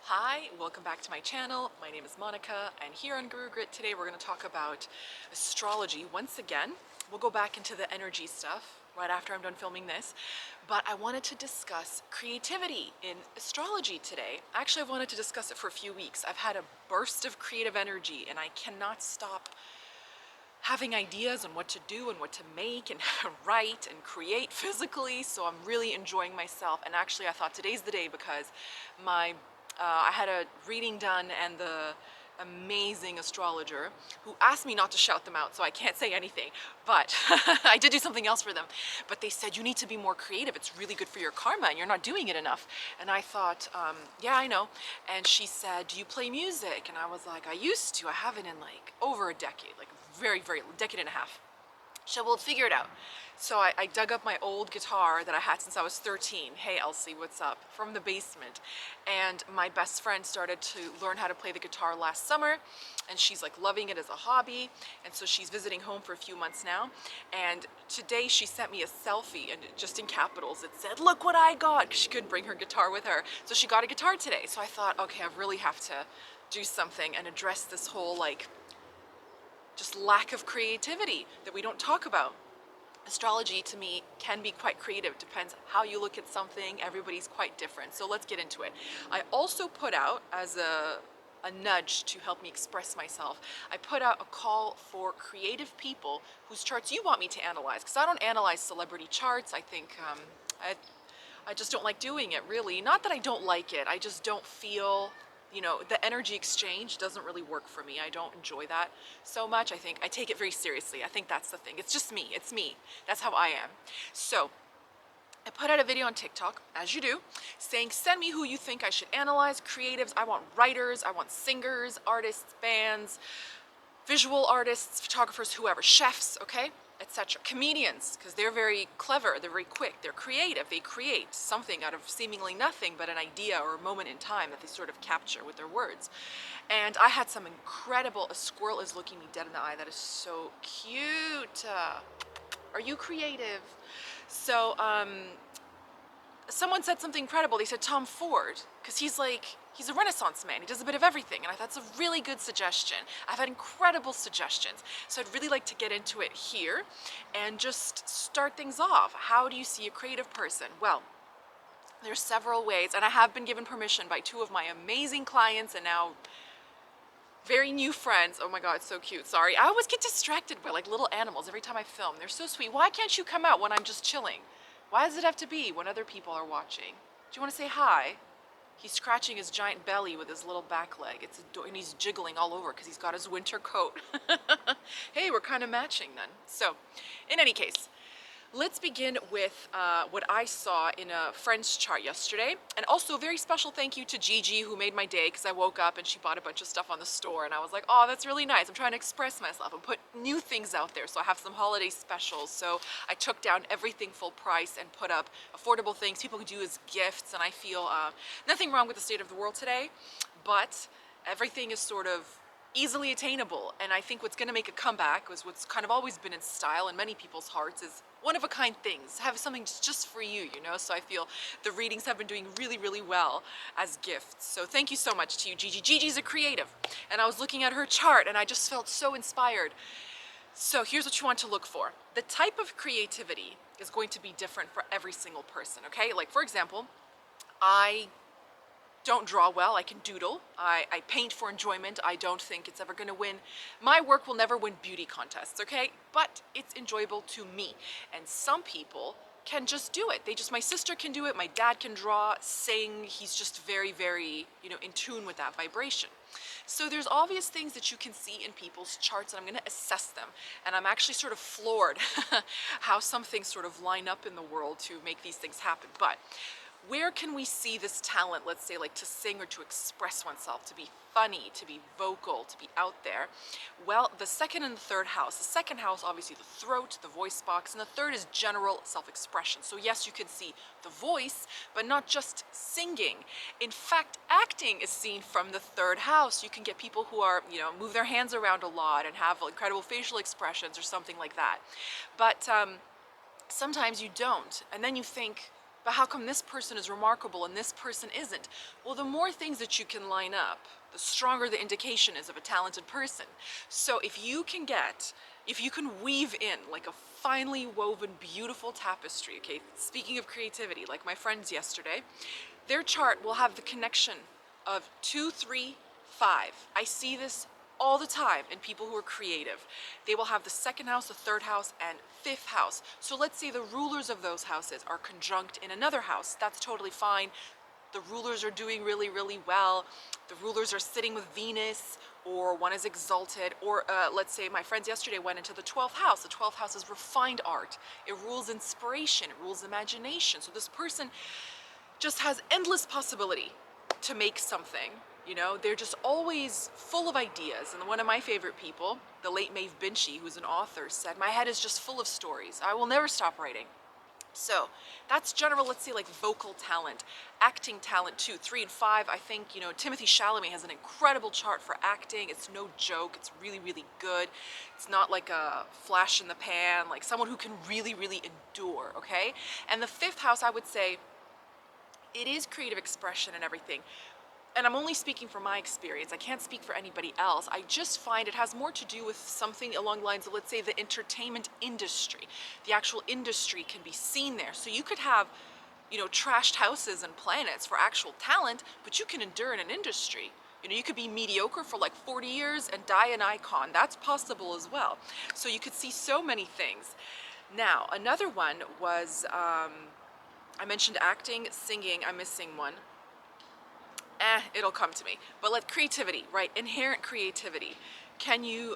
Hi, welcome back to my channel. My name is Monika, and here on Guru Grit today we're going to talk about astrology once again. We'll go back into the energy stuff right after I'm done filming this, but I wanted to discuss creativity in astrology today. Actually, I've wanted to discuss it for a few weeks. I've had a burst of creative energy and I cannot stop having ideas on what to do and what to make and write and create physically, so I'm really enjoying myself. And actually I thought today's the day because I had a reading done, and the amazing astrologer who asked me not to shout them out, so I can't say anything, but I did do something else for them. But they said, you need to be more creative, it's really good for your karma and you're not doing it enough. And I thought, yeah, I know. And she said, do you play music? And I was like, I used to. I haven't in like over a decade, like very decade and a half. So we'll figure it out. So I dug up my old guitar that I had since I was 13. Hey Elsie, what's up? From the basement. And my best friend started to learn how to play the guitar last summer, and she's like loving it as a hobby. And so she's visiting home for a few months now. And today she sent me a selfie, and just in capitals it said, look what I got, because she couldn't bring her guitar with her. So she got a guitar today. So I thought, okay, I really have to do something and address this whole like just lack of creativity that we don't talk about. Astrology to me can be quite creative, depends how you look at something. Everybody's quite different. So let's get into it. I also put out, as a nudge to help me express myself, I put out a call for creative people whose charts you want me to analyze, because I don't analyze celebrity charts. I think I just don't like doing it, really. Not that I don't like it, I just don't feel, the energy exchange doesn't really work for me. I don't enjoy that so much. I think I take it very seriously. I think that's the thing. It's just me. It's me. That's how I am. So I put out a video on TikTok, as you do, saying send me who you think I should analyze. Creatives, I want writers, I want singers, artists, bands, visual artists, photographers, whoever, chefs, okay, etc. Comedians, because they're very clever, they're very quick, they're creative, they create something out of seemingly nothing but an idea or a moment in time that they sort of capture with their words. And I had some incredible, a squirrel is looking me dead in the eye, that is so cute. Are you creative? So, someone said something incredible. They said Tom Ford, because he's a Renaissance man. He does a bit of everything, and I thought that's a really good suggestion. I've had incredible suggestions, so I'd really like to get into it here and just start things off. How do you see a creative person? Well, there's several ways, and I have been given permission by two of my amazing clients and now very new friends. Oh my God, it's so cute. Sorry, I always get distracted by like little animals every time I film. They're so sweet. Why can't you come out when I'm just chilling? Why does it have to be when other people are watching? Do you want to say hi? He's scratching his giant belly with his little back leg. And he's jiggling all over because he's got his winter coat. Hey, we're kind of matching then. So, in any case, let's begin with what I saw in a friend's chart yesterday. And also a very special thank you to Gigi, who made my day, because I woke up and she bought a bunch of stuff on the store and I was like, oh, that's really nice. I'm trying to express myself and put new things out there. So I have some holiday specials. So I took down everything full price and put up affordable things people can do as gifts. And I feel nothing wrong with the state of the world today, but everything is sort of easily attainable. And I think what's going to make a comeback was what's kind of always been in style in many people's hearts is one-of-a-kind things. Have something just for you, So I feel the readings have been doing really well as gifts. So thank you so much to you, Gigi. Gigi's a creative, and I was looking at her chart and I just felt so inspired. So here's what you want to look for. The type of creativity is going to be different for every single person, okay? Like, for example, I don't draw well, I can doodle. I paint for enjoyment. I don't think it's ever gonna win. My work will never win beauty contests, okay? But it's enjoyable to me. And some people can just do it. My sister can do it, my dad can draw, sing. He's just very, in tune with that vibration. So there's obvious things that you can see in people's charts, and I'm gonna assess them. And I'm actually sort of floored how some things sort of line up in the world to make these things happen. But where can we see this talent, let's say, like to sing or to express oneself, to be funny, to be vocal, to be out there? Well, the second and the third house. The second house, obviously the throat, the voice box, and the third is general self-expression. So yes, you can see the voice, but not just singing. In fact, acting is seen from the third house. You can get people who are, move their hands around a lot and have incredible facial expressions or something like that. But sometimes you don't, and then you think, but how come this person is remarkable and this person isn't? Well, the more things that you can line up, the stronger the indication is of a talented person. So if you can weave in like a finely woven, beautiful tapestry, okay? Speaking of creativity, like my friends yesterday, their chart will have the connection of 2, 3, 5. I see this all the time in people who are creative. They will have the second house, the third house, and fifth house. So let's say the rulers of those houses are conjunct in another house. That's totally fine. The rulers are doing really, really well. The rulers are sitting with Venus, or one is exalted, or let's say my friends yesterday went into the 12th house. The 12th house is refined art. It rules inspiration, it rules imagination. So this person just has endless possibility to make something. You know, they're just always full of ideas. And one of my favorite people, the late Maeve Binchy, who's an author, said, "My head is just full of stories. I will never stop writing." So that's general, let's say, like vocal talent, acting talent 2, 3, and 5. I think, you know, Timothy Chalamet has an incredible chart for acting. It's no joke. It's really, really good. It's not like a flash in the pan, like someone who can really, really endure, okay? And the fifth house, I would say, it is creative expression and everything. And I'm only speaking from my experience. I can't speak for anybody else. I just find it has more to do with something along the lines of, let's say, the entertainment industry. The actual industry can be seen there. So you could have, you know, trashed houses and planets for actual talent, but you can endure in an industry. You know, you could be mediocre for like 40 years and die an icon. That's possible as well. So you could see so many things. Now, another one was, I mentioned acting, singing, I'm missing one. It'll come to me. But like creativity, right? Inherent creativity. Can you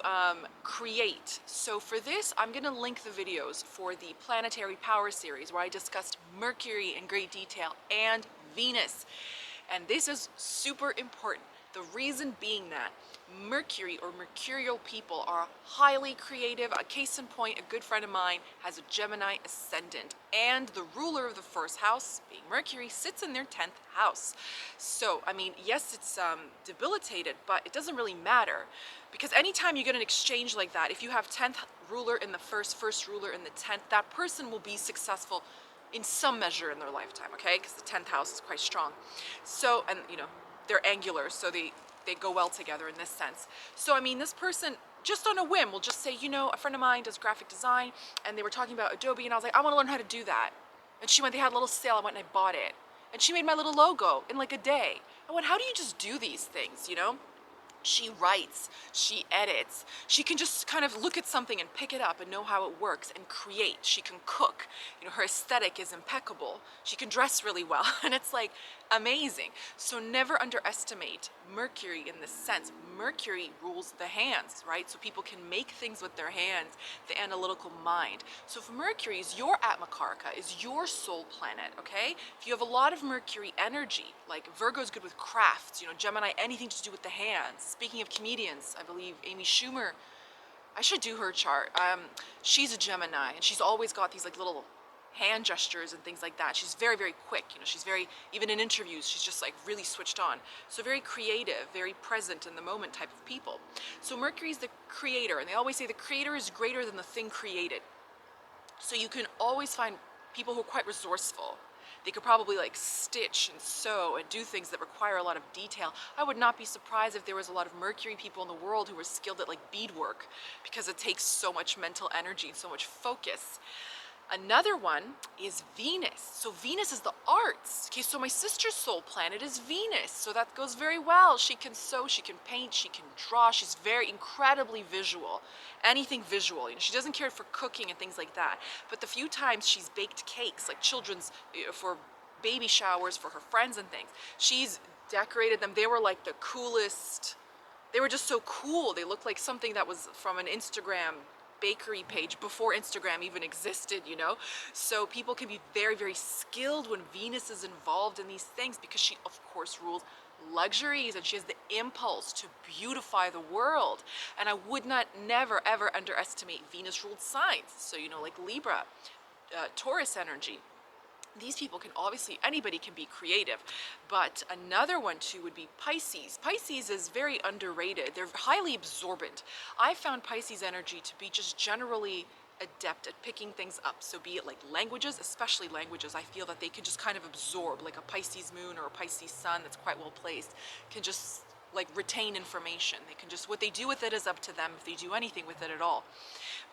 create? So for this, I'm gonna link the videos for the Planetary Power series where I discussed Mercury in great detail and Venus. And this is super important. The reason being that Mercury or mercurial people are highly creative. A case in point, a good friend of mine has a Gemini ascendant, and the ruler of the first house, being Mercury, sits in their 10th house. So, I mean, yes, it's debilitated, but it doesn't really matter, because anytime you get an exchange like that, if you have 10th ruler in the first ruler in the 10th, that person will be successful in some measure in their lifetime, okay? Because the 10th house is quite strong. So, and you know, they're angular, so they go well together in this sense. So I mean, this person, just on a whim, will just say, you know, a friend of mine does graphic design, and they were talking about Adobe, and I was like, I want to learn how to do that. And she went, they had a little sale, I went and I bought it. And she made my little logo in like a day. I went, how do you just do these things, you know? She writes, she edits, she can just kind of look at something and pick it up and know how it works and create. She can cook, you know, her aesthetic is impeccable. She can dress really well, and it's like amazing. So never underestimate Mercury in this sense. Mercury rules the hands, right? So people can make things with their hands, the analytical mind. So if Mercury is your Atmakarka, is your soul planet, okay? If you have a lot of Mercury energy, like Virgo's good with crafts, you know, Gemini, anything to do with the hands. Speaking of comedians, I believe Amy Schumer, I should do her chart. She's a Gemini, and she's always got these like little hand gestures and things like that. She's very, very quick. You know, she's very, even in interviews, she's just like really switched on. So very creative, very present in the moment type of people. So Mercury's the creator, and they always say the creator is greater than the thing created. So you can always find people who are quite resourceful. They could probably like stitch and sew and do things that require a lot of detail. I would not be surprised if there was a lot of Mercury people in the world who were skilled at like beadwork, because it takes so much mental energy and so much focus. Another one is Venus. So Venus is the arts. Okay, so my sister's soul planet is Venus. So that goes very well. She can sew, she can paint, she can draw. She's very incredibly visual. Anything visual. You know, she doesn't care for cooking and things like that. But the few times she's baked cakes, like children's, for baby showers, for her friends and things, she's decorated them. They were like the coolest. They were just so cool. They looked like something that was from an Instagram bakery page before Instagram even existed, you know? So people can be very, very skilled when Venus is involved in these things, because she, of course, rules luxuries, and she has the impulse to beautify the world. And I would not never, ever underestimate Venus-ruled signs. So, you know, like Libra, Taurus energy. These people can obviously, anybody can be creative, but another one too would be Pisces. Pisces is very underrated. They're highly absorbent. I found Pisces energy to be just generally adept at picking things up. So be it like languages, especially languages, I feel that they can just kind of absorb, like a Pisces moon or a Pisces sun that's quite well placed, can just like retain information. They can just, what they do with it is up to them, if they do anything with it at all.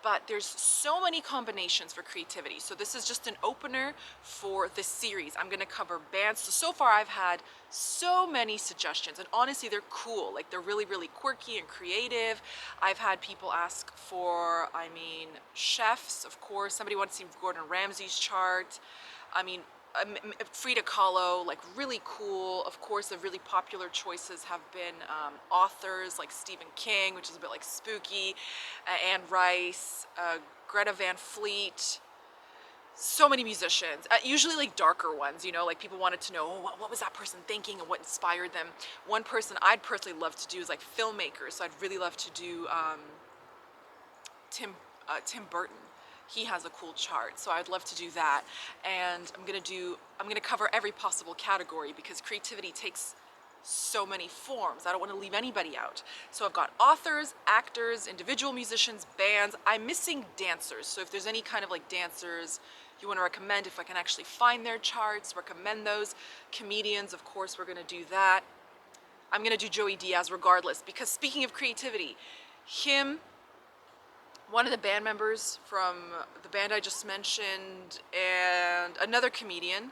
But there's so many combinations for creativity. So this is just an opener for this series. I'm gonna cover bands. So far I've had so many suggestions, and honestly they're cool. Like they're really, really quirky and creative. I've had people ask for, I mean, chefs, of course. Somebody wants to see Gordon Ramsay's chart. I mean, Frida Kahlo, like really cool. Of course, the really popular choices have been authors like Stephen King, which is a bit like spooky, Anne Rice, Greta Van Fleet, so many musicians, usually like darker ones, you know, like people wanted to know, oh, what was that person thinking and what inspired them. One person I'd personally love to do is like filmmakers, so I'd really love to do Tim Burton. He has a cool chart, so I'd love to do that. And I'm gonna cover every possible category because creativity takes so many forms. I don't want to leave anybody out. So I've got authors, actors, individual musicians, bands. I'm missing dancers. So if there's any kind of like dancers you want to recommend, if I can actually find their charts, recommend those. Comedians, of course, we're gonna do that. I'm gonna do Joey Diaz regardless, because speaking of creativity, one of the band members from the band I just mentioned, and another comedian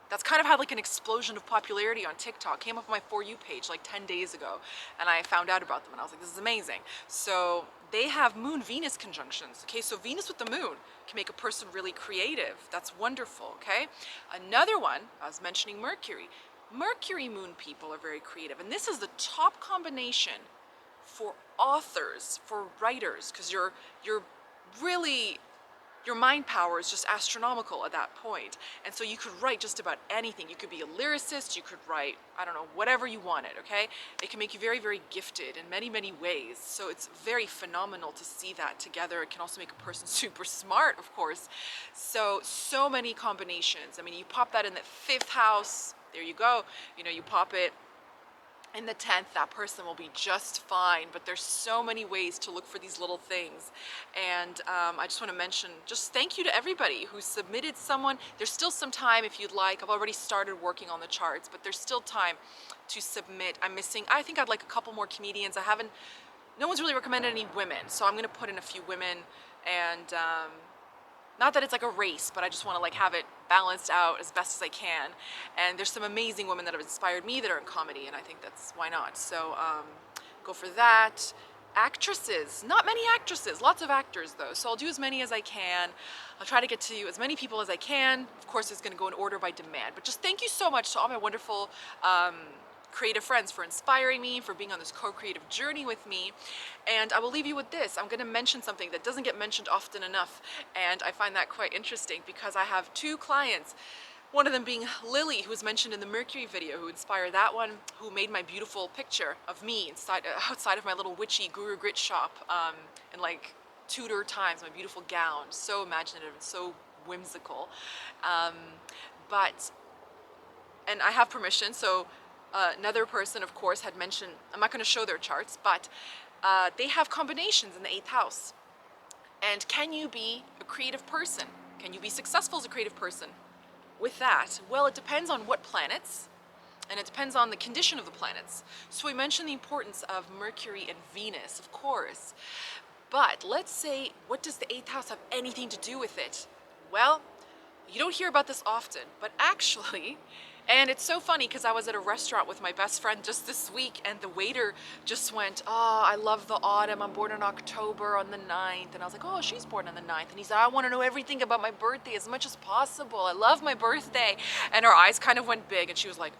that's kind of had like an explosion of popularity on TikTok, came up on my For You page like 10 days ago, and I found out about them and I was like, this is amazing. So they have Moon-Venus conjunctions, okay? So Venus with the moon can make a person really creative. That's wonderful, okay? Another one, I was mentioning Mercury. Mercury moon people are very creative, and this is the top combination for authors, for writers, because you're really, your mind power is just astronomical at that point. And so you could write just about anything. You could be a lyricist, you could write, I don't know, whatever you wanted, okay? It can make you very, very gifted in many, many ways. So it's very phenomenal to see that together. It can also make a person super smart, of course. So many combinations. I mean, you pop that in the 5th house, there you go. You know, you pop it in the 10th, that person will be just fine. But there's so many ways to look for these little things. And I just want to mention, just thank you to everybody who submitted someone. There's still some time if you'd like. I've already started working on the charts, but there's still time to submit. I'm missing, I think I'd like a couple more comedians. No one's really recommended any women, so I'm gonna put in a few women. And not that it's like a race, but I just want to like have it balanced out as best as I can. And there's some amazing women that have inspired me that are in comedy, and I think that's, why not? So go for that. Actresses, not many actresses, lots of actors though. So I'll do as many as I can. I'll try to get to as many people as I can. Of course, it's going to go in order by demand. But just thank you so much to all my wonderful creative friends for inspiring me, for being on this co-creative journey with me. And I will leave you with this. I'm going to mention something that doesn't get mentioned often enough, and I find that quite interesting because I have 2 clients, one of them being Lily, who was mentioned in the Mercury video, who inspired that one, who made my beautiful picture of me outside of my little witchy Guru Grit shop in like Tudor times, my beautiful gown, so imaginative and so whimsical. And I have permission, so another person, of course, had mentioned, I'm not going to show their charts, but they have combinations in the 8th house. And can you be a creative person? Can you be successful as a creative person with that? Well, it depends on what planets, and it depends on the condition of the planets. So we mentioned the importance of Mercury and Venus, of course. But let's say, what does the 8th house have anything to do with it? Well, you don't hear about this often, but actually, and it's so funny because I was at a restaurant with my best friend just this week, and the waiter just went, oh, I love the autumn. I'm born in October on the 9th. And I was like, oh, she's born on the 9th. And he said, I want to know everything about my birthday as much as possible. I love my birthday. And her eyes kind of went big, and she was like,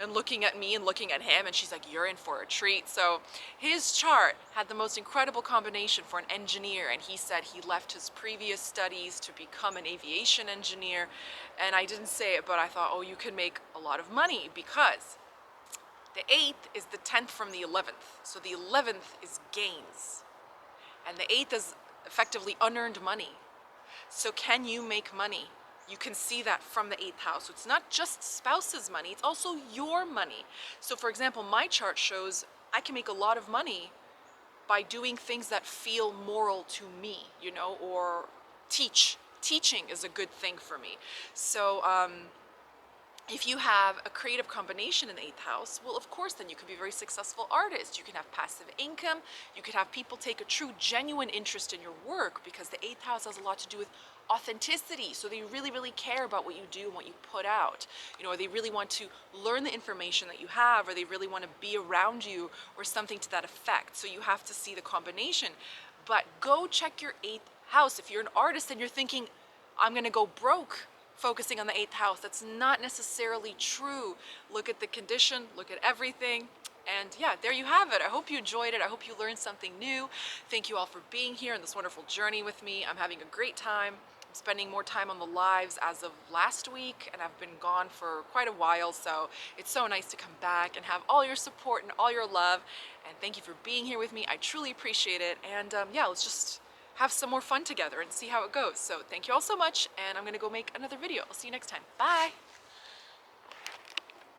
and looking at me and looking at him, and she's like, you're in for a treat. So his chart had the most incredible combination for an engineer, and he said he left his previous studies to become an aviation engineer. And I didn't say it, but I thought, oh, you can make a lot of money, because the 8th is the 10th from the 11th. So the 11th is gains, and the 8th is effectively unearned money. So can you make money? You can see that from the 8th house. So it's not just spouse's money, it's also your money. So for example, my chart shows I can make a lot of money by doing things that feel moral to me, you know, or teaching is a good thing for me. So if you have a creative combination in the 8th house, well, of course, then you could be a very successful artist. You can have passive income. You could have people take a true, genuine interest in your work, because the 8th house has a lot to do with authenticity. So they really, really care about what you do and what you put out. You know, or they really want to learn the information that you have, or they really want to be around you, or something to that effect. So you have to see the combination. But go check your 8th house. If you're an artist and you're thinking, I'm gonna go broke focusing on the 8th house, that's not necessarily true. Look at the condition, look at everything, and yeah, there you have it. I hope you enjoyed it. I hope you learned something new. Thank you all for being here in this wonderful journey with me. I'm having a great time. I'm spending more time on the lives as of last week, and I've been gone for quite a while, so it's so nice to come back and have all your support and all your love. And thank you for being here with me. I truly appreciate it. And yeah, let's just have some more fun together and see how it goes. So thank you all so much, and I'm gonna go make another video. I'll see you next time. Bye.